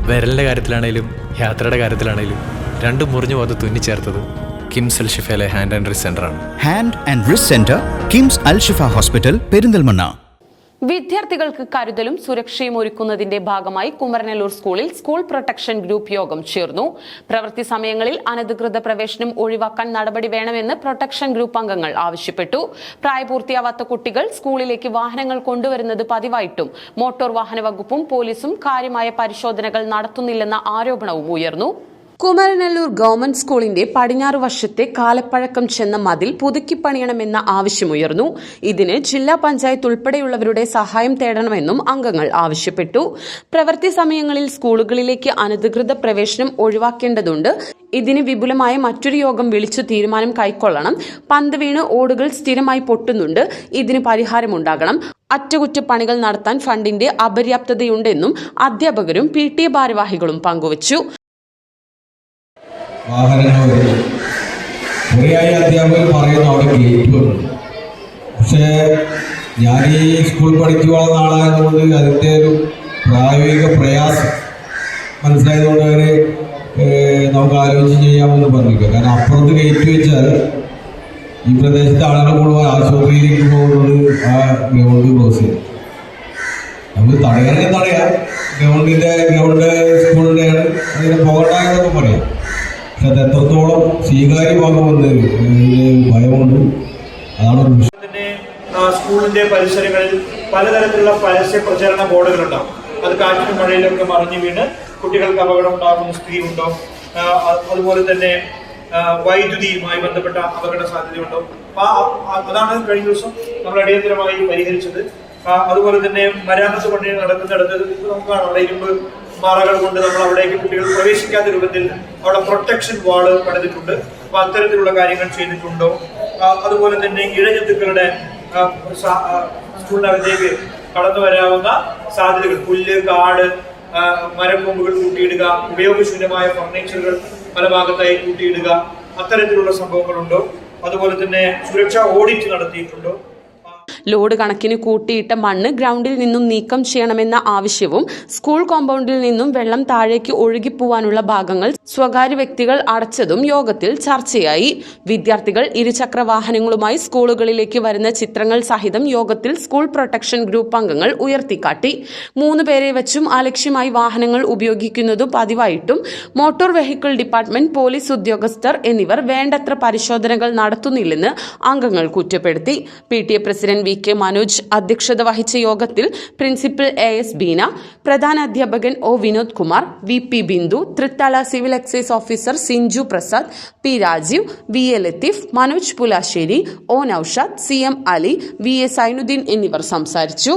വിരലിൻ്റെ കാര്യത്തിലാണേലും യാത്രയുടെ കാര്യത്തിലാണേലും രണ്ടും മുറിഞ്ഞു പോകാതെ തുന്നിച്ചേർത്തത് കിംസ് അൽ ഷിഫയിലെ ഹാൻഡ് ആൻഡ് റിസ്റ്റ് സെൻ്ററാണ്. Hand and wrist centre, KIMS Al Shifa hospital, Perinthalmanna. വിദ്യാർത്ഥികൾക്ക് കരുതലും സുരക്ഷയും ഒരുക്കുന്നതിന്റെ ഭാഗമായി കുമരനെല്ലൂർ സ്കൂളിൽ സ്കൂൾ പ്രൊട്ടക്ഷൻ ഗ്രൂപ്പ് യോഗം ചേർന്നു. പ്രവൃത്തി സമയങ്ങളിൽ അനധികൃത പ്രവേശനം ഒഴിവാക്കാൻ നടപടി വേണമെന്ന് പ്രൊട്ടക്ഷൻ ഗ്രൂപ്പ് അംഗങ്ങൾ ആവശ്യപ്പെട്ടു. പ്രായപൂർത്തിയാവാത്ത കുട്ടികൾ സ്കൂളിലേക്ക് വാഹനങ്ങൾ കൊണ്ടുവരുന്നത് പതിവായിട്ടും മോട്ടോർ വാഹന വകുപ്പും പോലീസും കാര്യമായ പരിശോധനകൾ നടത്തുന്നില്ലെന്ന ആരോപണവും ഉയർന്നു. കുമരനെല്ലൂർ ഗവൺമെന്റ് സ്കൂളിന്റെ പടിഞ്ഞാറ് വശത്തെ കാലപ്പഴക്കം ചെന്ന മതിൽ പുതുക്കിപ്പണിയണമെന്ന ആവശ്യമുയർന്നു. ഇതിന് ജില്ലാ പഞ്ചായത്ത് ഉൾപ്പെടെയുള്ളവരുടെ സഹായം തേടണമെന്നും അംഗങ്ങൾ ആവശ്യപ്പെട്ടു. പ്രവൃത്തി സമയങ്ങളിൽ സ്കൂളുകളിലേക്ക് അനധികൃത പ്രവേശനം ഒഴിവാക്കേണ്ടതുണ്ട്. ഇതിന് വിപുലമായ മറ്റൊരു യോഗം വിളിച്ചു തീരുമാനം കൈക്കൊള്ളണം. പന്ത് വീണ് ഓടുകൾ സ്ഥിരമായി പൊട്ടുന്നുണ്ട്. ഇതിന് പരിഹാരമുണ്ടാകണം. അറ്റകുറ്റപ്പണികൾ നടത്താൻ ഫണ്ടിന്റെ അപര്യാപ്തതയുണ്ടെന്നും അധ്യാപകരും PTA ഭാരവാഹികളും പങ്കുവച്ചു. വാഹനങ്ങൾ വരുന്നു. കുറേയായി അധ്യാപകർ പറയുന്നു അവിടെ ഗേറ്റ് വന്നു. പക്ഷേ ഞാൻ ഈ സ്കൂൾ പഠിച്ചു വളർന്ന ആളായതുകൊണ്ട് അതിൻ്റെ ഒരു പ്രായോഗിക പ്രയാസം മനസ്സിലായതുകൊണ്ട് അവർ നമുക്ക് ആലോചിച്ച് ചെയ്യാമെന്ന് പറഞ്ഞിരിക്കുക. കാരണം അപ്പുറത്ത് ഗേറ്റ് വെച്ചാൽ ഈ പ്രദേശത്തെ ആളുകൾ മുഴുവൻ ആശുപത്രിയിലേക്ക് പോകുന്നത് ആ ഗ്രൗണ്ട് ക്ലോസ് ചെയ്യും. നമുക്ക് തടയാനും തടയാം. ഗ്രൗണ്ട് സ്കൂളിൻ്റെയാണ്, അതിന് പോകണ്ടായെന്നൊക്കെ പറയാം. പക്ഷെ അത് എത്രത്തോളം സ്വീകാര്യമാകുമെന്ന് ഭയമുണ്ട്. അതാണ് സ്കൂളിന്റെ പരിസരങ്ങളിൽ പലതരത്തിലുള്ള പരസ്യ പ്രചരണ ബോർഡുകളുണ്ടാവും. അത് കാറ്റിനും മഴയിലൊക്കെ മറിഞ്ഞു വീണ് കുട്ടികൾക്ക് അപകടം ഉണ്ടാകുന്ന സ്ഥിതിയുണ്ടോ. അതുപോലെ തന്നെ വൈദ്യുതിയുമായി ബന്ധപ്പെട്ട അപകട സാധ്യതയുണ്ടോ. അതാണ് കഴിഞ്ഞ ദിവസം നമ്മൾ അടിയന്തരമായി പരിഹരിച്ചത്. അതുപോലെ തന്നെ മരാമത്ത് പണി നടക്കുന്നിടത്ത് നമുക്ക് കാണാം, അവിടെ ഇരുമ്പ് മറകൾ കൊണ്ട് നമ്മൾ അവിടേക്ക് കുട്ടികൾ പ്രവേശിക്കാത്ത രൂപത്തിൽ അവിടെ പ്രൊട്ടക്ഷൻ വാള് പണിതിട്ടുണ്ട്. അപ്പൊ അത്തരത്തിലുള്ള കാര്യങ്ങൾ ചെയ്തിട്ടുണ്ടോ. അതുപോലെ തന്നെ ഇഴജന്തുക്കളുടെ സ്കൂളിനകത്തേക്ക് കടന്നു വരാവുന്ന സാധ്യതകൾ, പുല്ല്, കാട്, മരക്കൊമ്പുകൾ കൂട്ടിയിടുക, ഉപയോഗശൂന്യമായ ഫർണിച്ചറുകൾ പല ഭാഗത്തായി കൂട്ടിയിടുക, അത്തരത്തിലുള്ള സംഭവങ്ങളുണ്ടോ. അതുപോലെ തന്നെ സുരക്ഷാ ഓഡിറ്റ് നടത്തിയിട്ടുണ്ടോ. ലോഡ് കണക്കിന് കൂട്ടിയിട്ട മണ്ണ് ഗ്രൗണ്ടിൽ നിന്നും നീക്കം ചെയ്യണമെന്ന ആവശ്യവും സ്കൂൾ കോമ്പൗണ്ടിൽ നിന്നും വെള്ളം താഴേക്ക് ഒഴുകിപ്പോവാനുള്ള ഭാഗങ്ങൾ സ്വകാര്യ വ്യക്തികൾ അടച്ചതും യോഗത്തിൽ ചർച്ചയായി. വിദ്യാർത്ഥികൾ ഇരുചക്ര വാഹനങ്ങളുമായി സ്കൂളുകളിലേക്ക് വരുന്ന ചിത്രങ്ങൾ സഹിതം യോഗത്തിൽ സ്കൂൾ പ്രൊട്ടക്ഷൻ ഗ്രൂപ്പ് അംഗങ്ങൾ ഉയർത്തിക്കാട്ടി. 3 പേരെ വെച്ചും അലക്ഷ്യമായി വാഹനങ്ങൾ ഉപയോഗിക്കുന്നതും പതിവായിട്ടും മോട്ടോർ വെഹിക്കിൾ ഡിപ്പാർട്ട്മെന്റ്, പോലീസ് ഉദ്യോഗസ്ഥർ എന്നിവർ വേണ്ടത്ര പരിശോധനകൾ നടത്തുന്നില്ലെന്ന് അംഗങ്ങൾ കുറ്റപ്പെടുത്തി. PTA പ്രസിഡന്റ് VK മനോജ് അധ്യക്ഷത വഹിച്ച യോഗത്തിൽ പ്രിൻസിപ്പൽ AS ബീന, പ്രധാന അധ്യാപകൻ O Vinod Kumar, VP Bindu, Thrithala civil excise officer Sinchu Prasad, P Rajeev, VA Latheef, Manoj Pulassery, O Noushad, CM Ali, VA Sainudheen എന്നിവർ സംസാരിച്ചു.